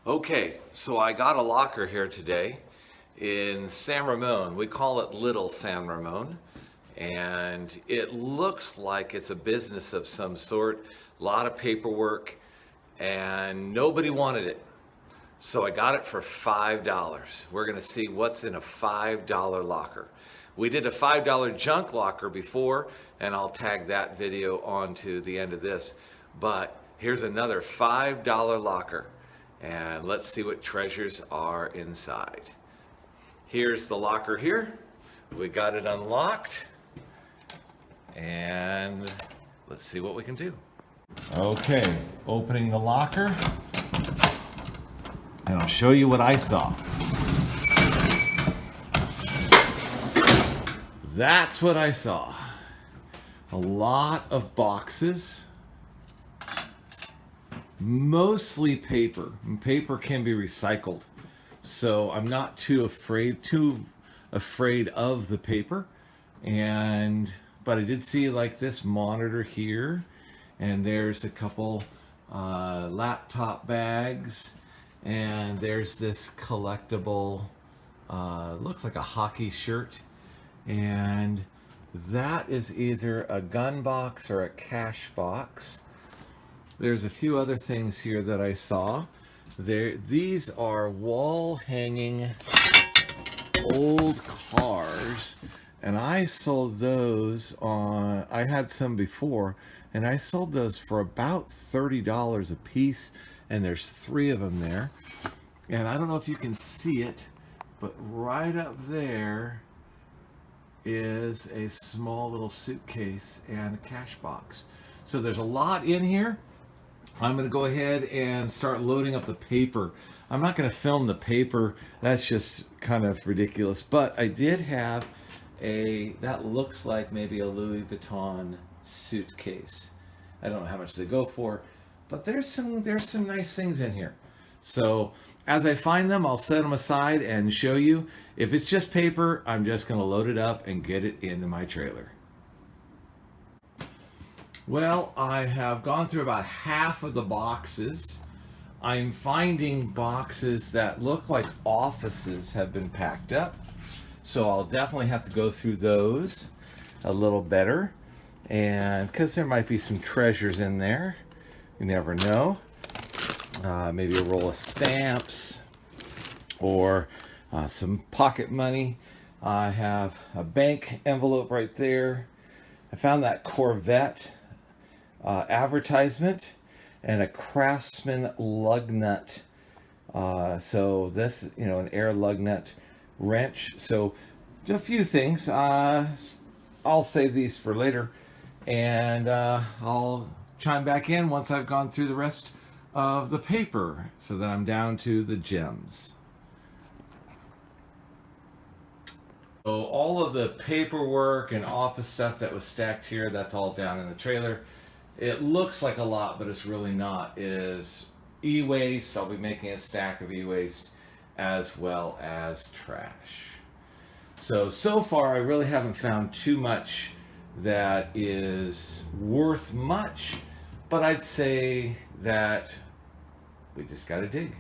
Okay, so I got a locker here today in San Ramon. We call it Little San Ramon. And it looks like it's a business of some sort, a lot of paperwork, and nobody wanted it. So I got it for $5. We're gonna see what's in a $5 locker. We did a $5 junk locker before, and I'll tag that video onto the end of this. But here's another $5 locker, and let's see what treasures are inside. Here's the locker here. We got it unlocked, and let's see what we can do. Okay, opening the locker. And I'll show you what I saw. That's what I saw. A lot of boxes, mostly paper. And paper can be recycled, so I'm not too afraid of the paper. But I did see like this monitor here, and there's a couple laptop bags. And there's this collectible, looks like a hockey shirt. And that is either a gun box or a cash box. There's a few other things here that I saw. These are wall hanging old cars. And I sold those on, I had some before, and I sold those for about $30 a piece. And there's 3 of them there. And I don't know if you can see it, but right up there is a small little suitcase and a cash box. So there's a lot in here. I'm going to go ahead and start loading up the paper. I'm not going to film the paper. That's just kind of ridiculous. But I did have that looks like maybe a Louis Vuitton suitcase. I don't know how much they go for. But there's some nice things in here. So as I find them, I'll set them aside and show you. If it's just paper, I'm just going to load it up and get it into my trailer. Well, I have gone through about half of the boxes. I'm finding boxes that look like offices have been packed up. So I'll definitely have to go through those a little better. And because there might be some treasures in there. You never know. Maybe a roll of stamps or some pocket money. I have a bank envelope right there. I found that Corvette advertisement and a Craftsman lug nut. So this, an air lug nut wrench. So just a few things. I'll save these for later, and I'll chime back in once I've gone through the rest of the paper so that I'm down to the gems. So all of the paperwork and office stuff that was stacked here, that's all down in the trailer. It looks like a lot, but it's really not. Is e-waste. I'll be making a stack of e-waste as well as trash. So far I really haven't found too much that is worth much, but I'd say that we just got to dig.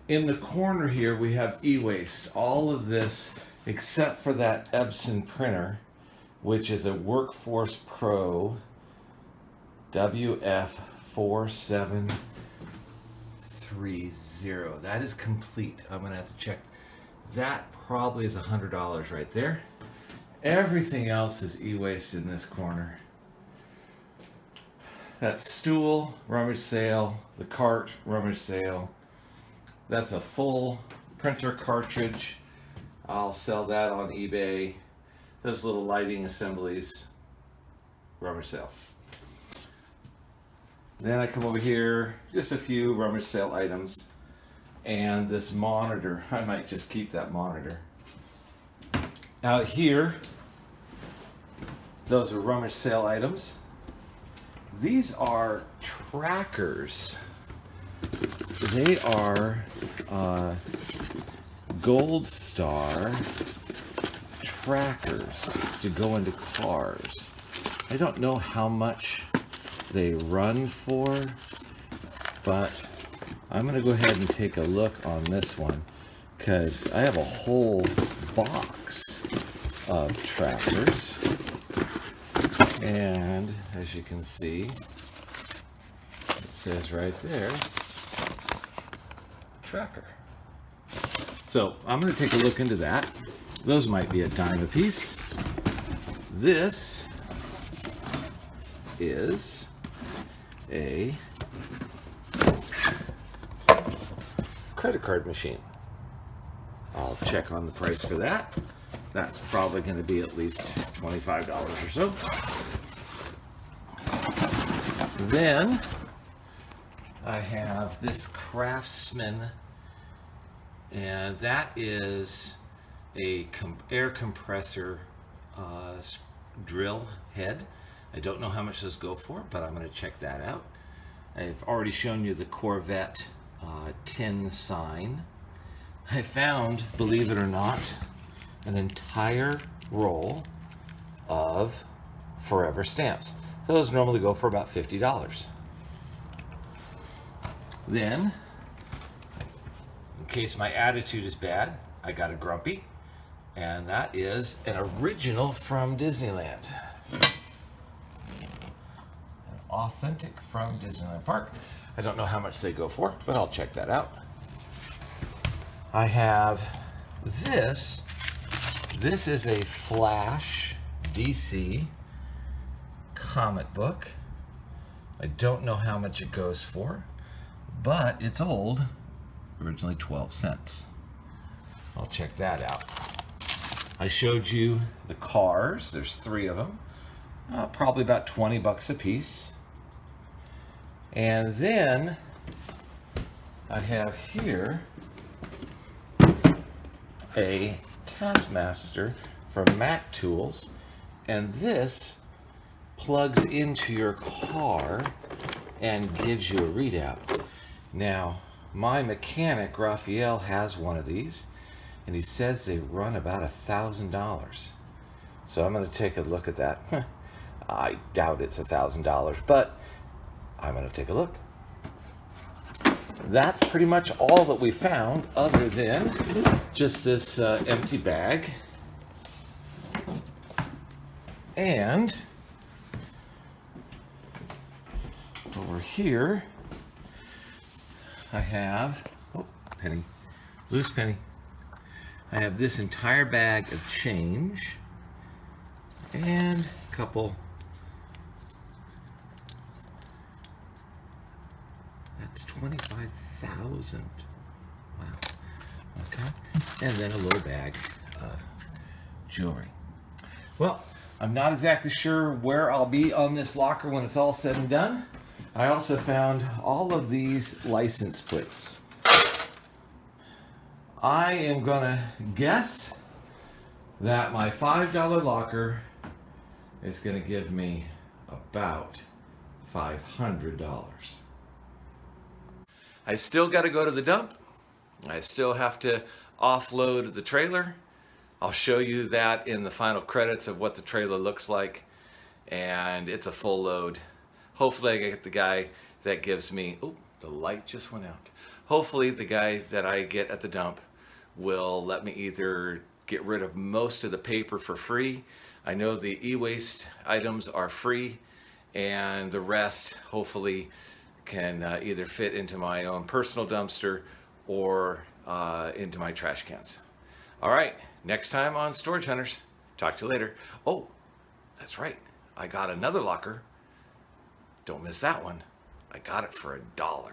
In the corner here we have e-waste. All of this except for that Epson printer, which is a Workforce Pro WF4730. That is complete. I'm gonna have to check. That probably is $100 right there. Everything else is e-waste in this corner. That stool, rummage sale. The cart, rummage sale. That's a full printer cartridge. I'll sell that on eBay. Those little lighting assemblies, rummage sale. Then I come over here, just a few rummage sale items. And this monitor, I might just keep that monitor. Out here, those are rummage sale items. These are trackers. They are Gold Star trackers to go into cars. I don't know how much they run for, but I'm going to go ahead and take a look on this one because I have a whole box of trackers. And as you can see, it says right there, tracker. So I'm going to take a look into that. Those might be a dime a piece. This is a credit card machine. I'll check on the price for that. That's probably going to be at least $25 or so. Then I have this Craftsman, and that is a air compressor drill head. I don't know how much those go for, but I'm going to check that out. I've already shown you the Corvette tin sign. I found, believe it or not, an entire roll of forever stamps. Those normally go for about $50. Then, in case my attitude is bad, I got a Grumpy, and that is an original from Disneyland. An authentic from Disneyland Park. I don't know how much they go for, but I'll check that out. I have this. This is a Flash DC comic book. I don't know how much it goes for, but it's old. Originally 12 cents. I'll check that out. I showed you the cars. There's 3 of them. Probably about 20 bucks a piece. And then I have here a Taskmaster from Mac Tools, and this plugs into your car and gives you a readout. Now, my mechanic, Raphael, has one of these, and he says they run about $1,000. So I'm going to take a look at that. I doubt it's $1,000, but I'm going to take a look. That's pretty much all that we found, other than just this empty bag. And over here, I have, penny, loose penny. I have this entire bag of change and a couple. That's 25,000. Wow. Okay. And then a little bag of jewelry. Well, I'm not exactly sure where I'll be on this locker when it's all said and done. I also found all of these license plates. I am gonna guess that my $5 locker is gonna give me about $500. I still got to go to the dump. I still have to offload the trailer. I'll show you that in the final credits of what the trailer looks like. And it's a full load. Hopefully I get the guy that gives me, oh, the light just went out. Hopefully the guy that I get at the dump will let me either get rid of most of the paper for free. I know the e-waste items are free, and the rest hopefully can either fit into my own personal dumpster or into my trash cans. All right, next time on Storage Hunters. Talk to you later. Oh, that's right. I got another locker. Don't miss that one. I got it for $1.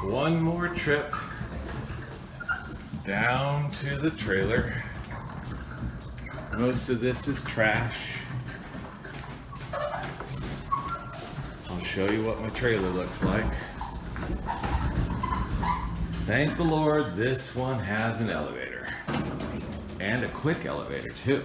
One more trip down to the trailer. Most of this is trash. I'll show you what my trailer looks like. Thank the Lord, this one has an elevator. And a quick elevator too.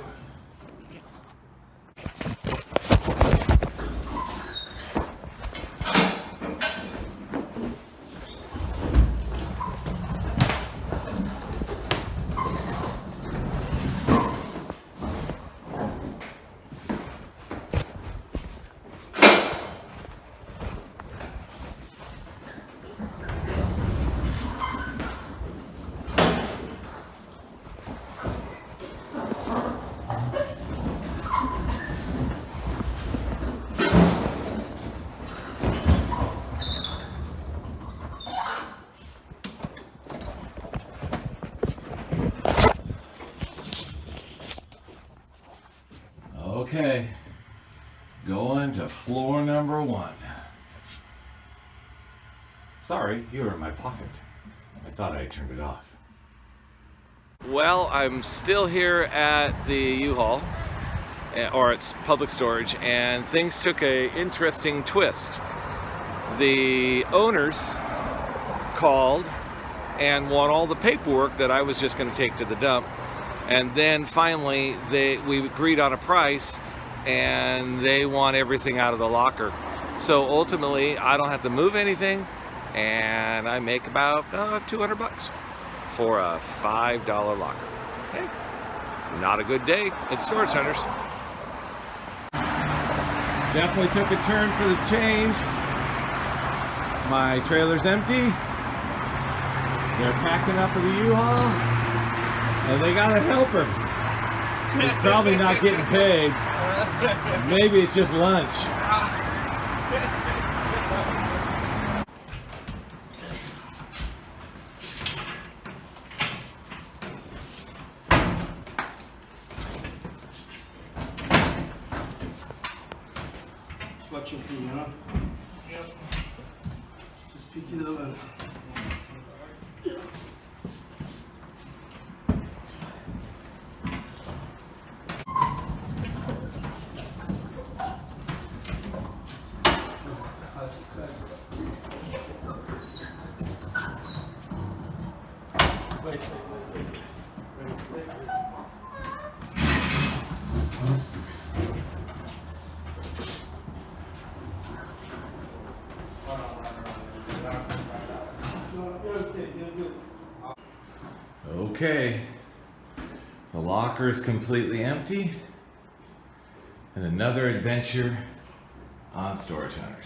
Okay, going to floor number 1. Sorry, you were in my pocket. I thought I turned it off. Well, I'm still here at the U-Haul, or it's public storage, and things took an interesting twist. The owners called and want all the paperwork that I was just going to take to the dump. And then finally, we agreed on a price, and they want everything out of the locker. So ultimately, I don't have to move anything, and I make about $200 for a $5 locker. Hey, not a good day at Storage Hunters. Definitely took a turn for the change. My trailer's empty. They're packing up with the U-Haul. And they got a helper. He's probably not getting paid. Maybe it's just lunch. Watch your food, huh? Yep. Just pick it up and... Wait. Okay, the locker is completely empty, and another adventure on Storage Hunters.